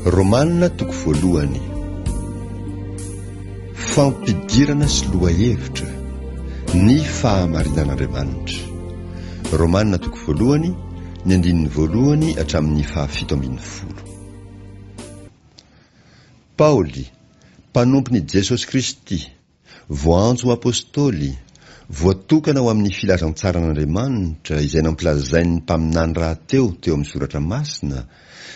Romanina toko voalohany. Fampidirana sy lohahevitra ny fahamarinan'Andriamanitra. Romanina toko voalohany ny andininy voalohany hatramin'ny 7:10. Paoly, mpanompony Jesosy Kristy, voanjo apôstôly, voatokana ho amin'ny filazantsara'Andriamanitra izay nampilazain'ny mpaminany rahateo teo amin'ny soratra masina,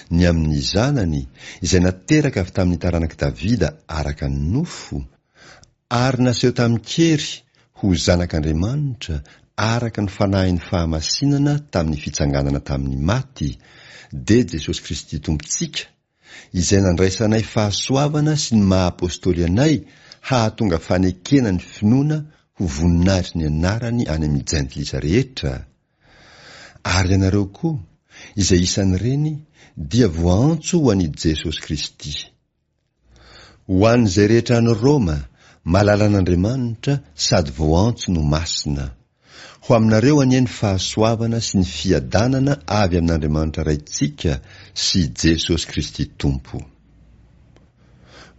ny amin'ny zanany izay nateraka avy tamin'ny taranak'i Davida araka ny nofo, ary naseho tamin-kery ho zanak'Andriamanitra araka ny fanahin'ny fahamasinana tamin'ny fitsanganana tamin'ny maty, de Jesosy Kristy tompontsika, izay nandraisanay fahasoavana sy ny maha-apôstôly anay hahatonga fanekena ny finoana ho voninahitry ny anarany any amin'ny jantilisa rehetra. Ary ianareo koa, izay isan'ireny dia voantso ho an'i Jesosy Kristy. Ho an'izay rehetra any Roma, malala an'Andriamanitra sady voantso no masina. Ho aminareo anieny fahasoavana sy ny fiadanana avy amin'Andriamanitra raitsika sy Jesosy Kristy Tompo.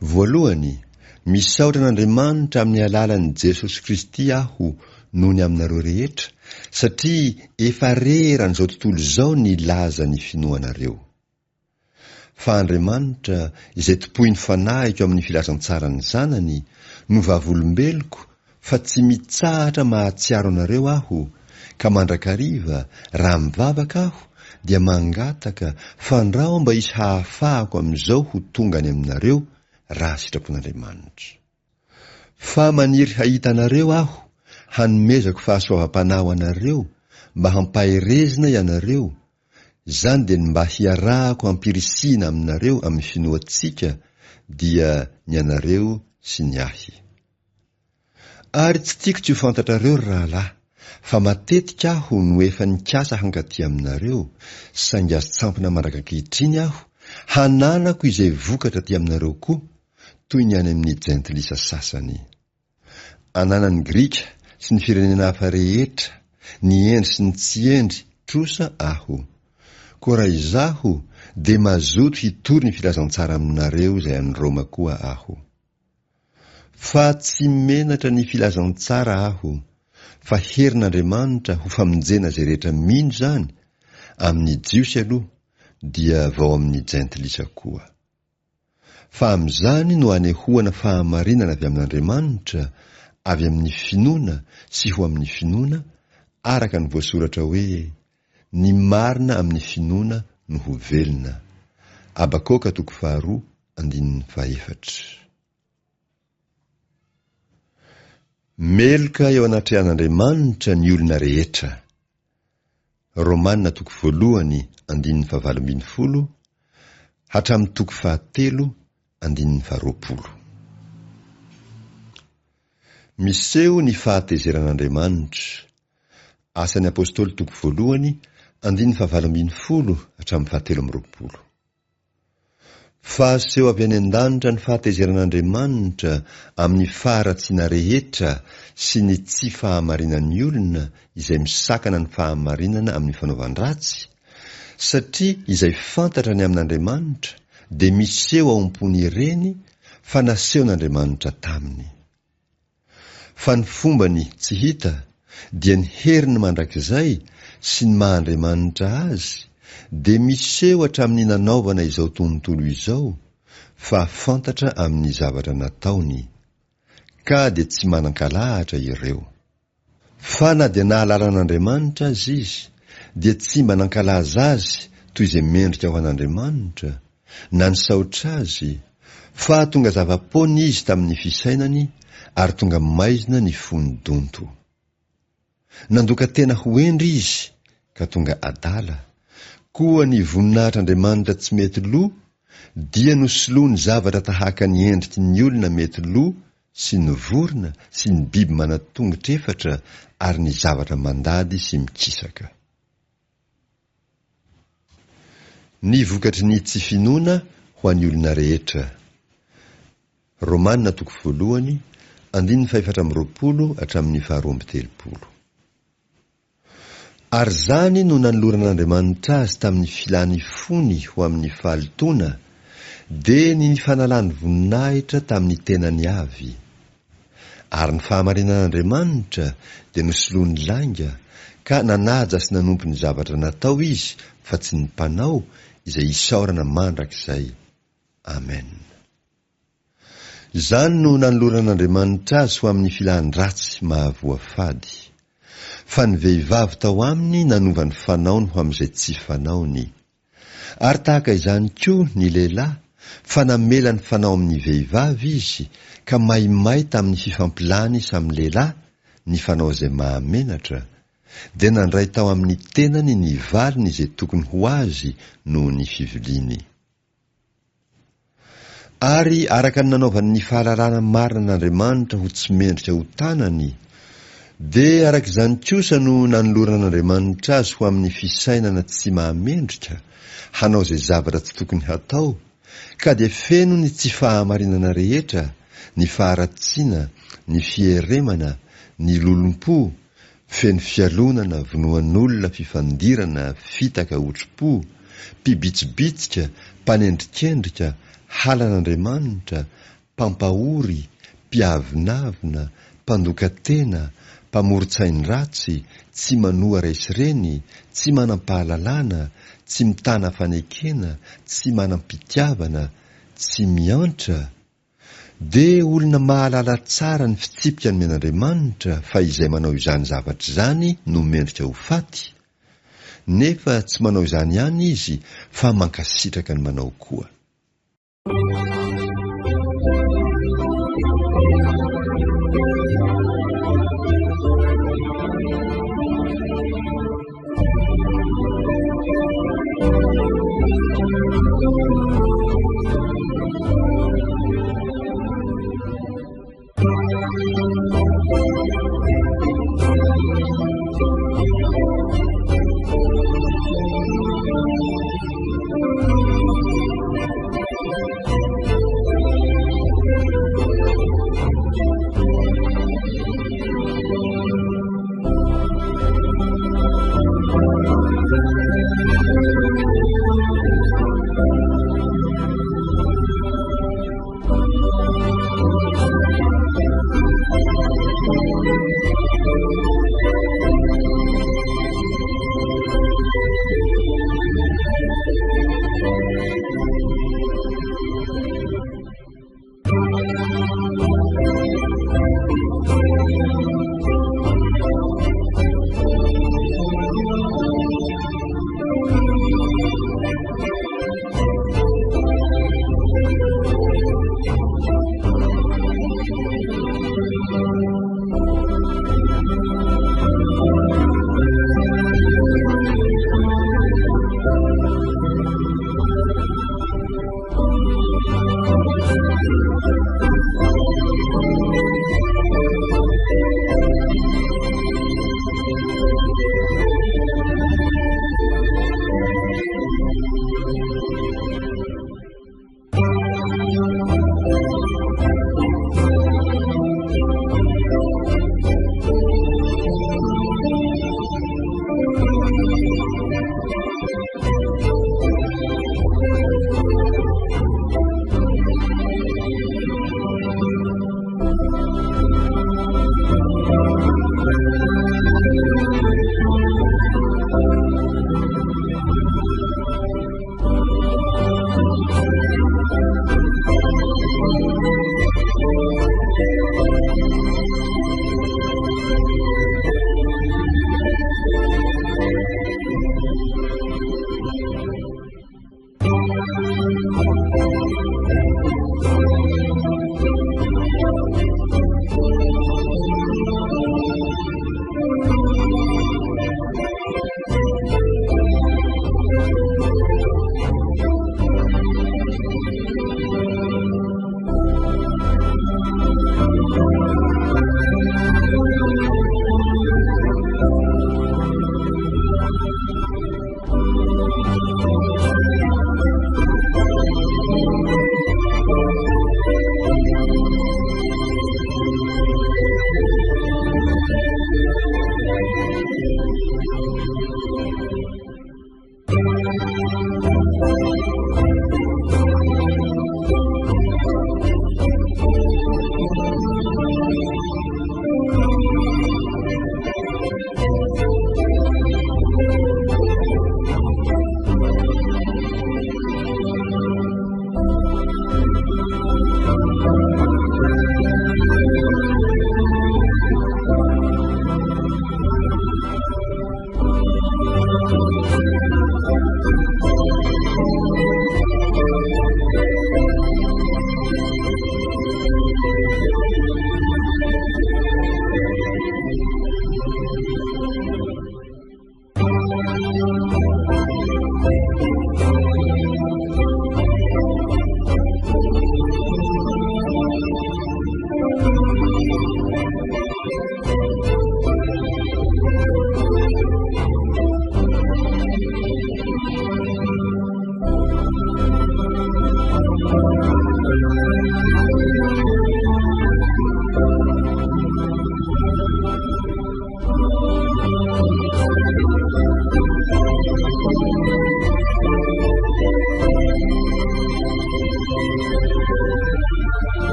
Voalohany, misaotra an'Andriamanitra amin'ny alalan'i Jesosy Kristy aho noho ny aminareo rehetra, satria efa reran'izao tontolo izao ny laza ny finoanareo. Fa Andriamanitra izay topoiny fanahiko amin'ny filazantsarany zanany no vavolombeloko, fa tsy mitsahatra mahatsiaro anareo aho, ka mandrakariva raha mivavaka aho dia mangataka fandrao mba hisy hahafahako amin'izao ho tonga any aminareo raha sitrapon'Andriamanitra. Fa maniry hahita anareo aho, hanomezako fahasoavam-panahy anareo mba hampaherezina ianareo, zany dia mba hiarahako hampirisina aminareo amin'ny finoantsika, dia ny anareo sy ny ahy. Ary tsy tiako tsy ho fantatrareo rahalahy, fa matetika aho no efa nikasa hankaty aminareo, saingy azo tsampina mandraka ankehitriny aho, hananako izay vokatra ty aminareo koa, toy ny any amin'ny jantilisa sasany. Ananany Grika sy ny firenena hafa rehetra, ny endry sy ny tsy endry, trosa aho. Ko raha izaho, de mazoto hitory ny filazantsara aminareo izay any Roma koa aho. Fa tsy menatra ny filazantsara aho, fa herin'Andriamanitra ho famonjena zay rehetra mino zany, amin'ny jiosy aloha, dia vao amin'ny jantilisa koa. Fa amin'izany no anehoana fahamarinana avy amin'Andriamanitra, avy amin'ny finoana sy ho amin'ny finoana, araka ny voasoratra hoe, ny marina amin'ny finoana no ho velona. Abakoka 2:4. Meloka eo anatrehan'Andriamanitra ny olona rehetra. Romanina 1:9 hatramin'ny 7:20. Miseho ny fahatezeran'Andriamanitra. Asan'ny apôstôly 1:9 hatramin'ny 7:20. Fahaseho avy any an-danitra ny fahatezeran'Andriamanitra amin'ny faharatsiana rehetra sy ny tsy fahamarinan'ny olona izay misakana ny fahamarinana amin'ny fanaovan-dratsy, satria izay fantatra ny amin'Andriamanitra dia miseho ao-impony ireny fa nasehon'Andriamanitra taminy. Fa ny fombany tsy hita dia ny heriny mandrakizay sy ny maha-Andriamanitra azy, de miseho hatramin'ny nanaovana izao tontolo izao, fa fantatra amin'ny zavatra nataony, ka de tsy manan-kalahatra ireo. Fa na dia nahalala an'Andriamanitra azy izy, dia tsy mba nankalaza azy toy izay mendrika ho an'Andriamanitra, na nisaotra azy, fa tonga zava-pony izy tamin'ny fisainany, ary tonga maizina ny fonodonto. Nandoka tena ho endry izy, ka tonga adala. Koa ny voninahitr'Andriamanitra tsy mety lo, dia nosoloa ny zavatra tahaka ny endriky ny olona mety lo, sy ny vorona, sy ny biby manatongotra efatra, ary ny zavatra mandady sy mikisaka. Ny vokatry ny tsy finoana ho an'ny olona rehetra. Romanina 1:9 hatramin'ny 12. Ary zany no nanoloran'Andriamanitra azy tamin'ny filany fony ho amin'ny fahalitoana, dia ny fanalany voninahitra tamin'ny tenany avy. Ary ny fahamarinan'Andriamanitra dia nosoloany langa ka nanaja sy nanompo ny zavatra natao izy fa tsy ny mpanao izay isaorana mandrakizay. Amen. Izany no nanoloran'Andriamanitra azy ho amin'ny filahany ratsy mahavoafady. Fa ny vehivavy tao aminy nanova ny fanaony ho amin'izay tsy fanaony. Ary tahaka izany koa ny lehilahy, fa namela ny fanao amin'ny vehivavy izy ka maimay tamin'ny fifampilany samy lehilahy ny fanao izay mahamenatra, dia nandray tao amin'ny tenany ny valiny izay tokony ho azy noho ny fiviliany. Ary araka ny nanaovany ny fahalalana marina n'Andriamanitra ho tsy mendrika ho tanany, dia araka izany kosa no nanoloran'Andriamanitra azy ho amin'ny fisainana tsy mahamendrika, hanao izay zavatra tsy tokony hatao, ka dia feno ny tsy fahamarinana rehetra, ny faharatsiana, ny fieremana, ny lolom-po, feno fialonana, vonoan'olona, fifandirana, fitaka otro-po, mpibitsibitsika, mpanendrikendrika, halan'Andriamanitra, mpampahory, mpiavinavina, mpandoka-tena, mpamoron-tsainy ratsy, tsy manoa raisireny, tsy manam-pahalalana, tsy mitana fanekena, tsy manam-pitiavana, tsy miantra, dia olona mahalala tsara ny fitsipika ny men'Andriamanitra fa izay manao izany zavatra izany no mendrika ho faty. Nefa tsy manao izany ihany izy fa mankasitraka ny manao koa.